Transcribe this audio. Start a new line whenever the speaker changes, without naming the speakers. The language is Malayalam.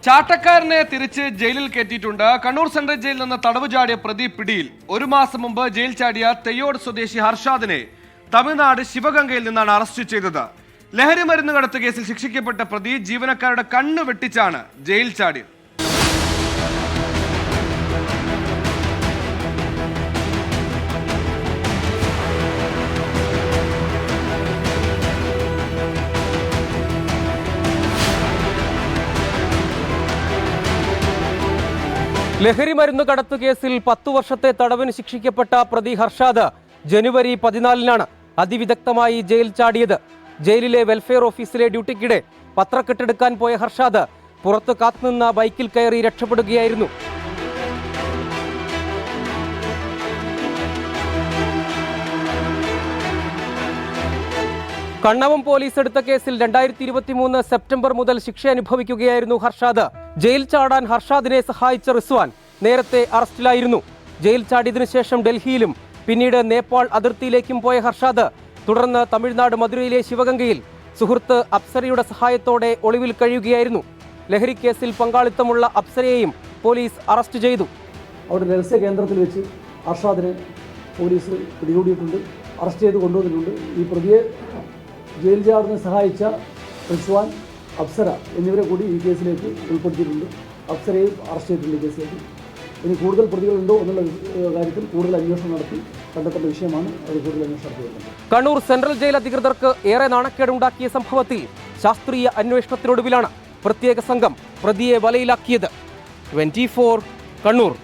ചാട്ടക്കാരനെ തിരിച്ച് ജയിലിൽ കയറ്റിയിട്ടുണ്ട്. കണ്ണൂർ സെൻട്രൽ ജയിലിൽ നിന്ന് തടവ് ചാടിയ പ്രതി പിടിയിൽ. ഒരു മാസം മുമ്പ് ജയിൽ ചാടിയ തെയ്യോട് സ്വദേശി ഹർഷാദിനെ തമിഴ്നാട് ശിവഗംഗയിൽ നിന്നാണ് അറസ്റ്റ് ചെയ്തത്. ലഹരി മരുന്ന് കടത്ത് കേസിൽ ശിക്ഷിക്കപ്പെട്ട പ്രതി ജീവനക്കാരുടെ കണ്ണ് വെട്ടിച്ചാണ് ജയിൽ ചാടിയത്.
ലഹരി മരുന്ന് കടത്തു കേസിൽ 10 വർഷത്തെ തടവിന് ശിക്ഷിക്കപ്പെട്ട പ്രതി ഹർഷാദ് ജനുവരി 14-നാണ് അതിവിദഗ്ധമായി ജയിൽ ചാടിയത്. ജയിലിലെ വെൽഫെയർ ഓഫീസിലെ ഡ്യൂട്ടിക്കിടെ പത്രക്കെട്ടെടുക്കാൻ പോയ ഹർഷാദ് പുറത്ത് കാത്തുനിന്ന ബൈക്കിൽ കയറി രക്ഷപ്പെടുകയായിരുന്നു. കണ്ണവം പോലീസ് എടുത്ത കേസിൽ 2023 സെപ്റ്റംബർ മുതൽ ശിക്ഷ അനുഭവിക്കുകയായിരുന്നു ഹർഷാദ്. ജയിൽ ചാടാൻ ഹർഷാദിനെ സഹായിച്ച റിസ്വാൻ നേരത്തെ അറസ്റ്റിലായിരുന്നു. ജയിൽ ചാടിയതിനു ശേഷം ഡൽഹിയിലും പിന്നീട് നേപ്പാൾ അതിർത്തിയിലേക്കും പോയ ഹർഷാദ് തുടർന്ന് തമിഴ്നാട് മധുരയിലെ ശിവഗംഗയിൽ സുഹൃത്ത് അപ്സരയുടെ സഹായത്തോടെ ഒളിവിൽ കഴിയുകയായിരുന്നു. ലഹരി കേസിൽ പങ്കാളിത്തമുള്ള അപ്സരയെയും പോലീസ് അറസ്റ്റ് ചെയ്തു.
അവിടെ രഹസ്യ കേന്ദ്രത്തിൽ വെച്ച് ഹർഷാദിനെ പോലീസ് പിടികൂടിയിട്ടുണ്ട്, അറസ്റ്റ് ചെയ്ത് കൊണ്ടുവന്നിട്ടുണ്ട്. ഈ പ്രതിയെ ജയിൽ ചാടുന്നതിന് സഹായിച്ച റിസ്വാൻ, അപ്സര എന്നിവരെ കൂടി ഈ കേസിലേക്ക് ഉൾപ്പെടുത്തിയിട്ടുണ്ട്. അപ്സരയും അറസ്റ്റ് ചെയ്തിട്ടുണ്ട് ഈ കേസിലേക്ക്. ഇനി കൂടുതൽ പ്രതികളുണ്ടോ എന്നുള്ള കാര്യത്തിൽ കൂടുതൽ അന്വേഷണം നടത്തി കണ്ടെത്തേണ്ട വിഷയമാണ്. അത് കൂടുതൽ അന്വേഷണം നടത്തിയത്.
കണ്ണൂർ സെൻട്രൽ ജയിൽ അധികൃതർക്ക് ഏറെ നാണക്കേടുണ്ടാക്കിയ സംഭവത്തിൽ ശാസ്ത്രീയ അന്വേഷണത്തിനൊടുവിലാണ് പ്രത്യേക സംഘം പ്രതിയെ വലയിലാക്കിയത്. 24 കണ്ണൂർ.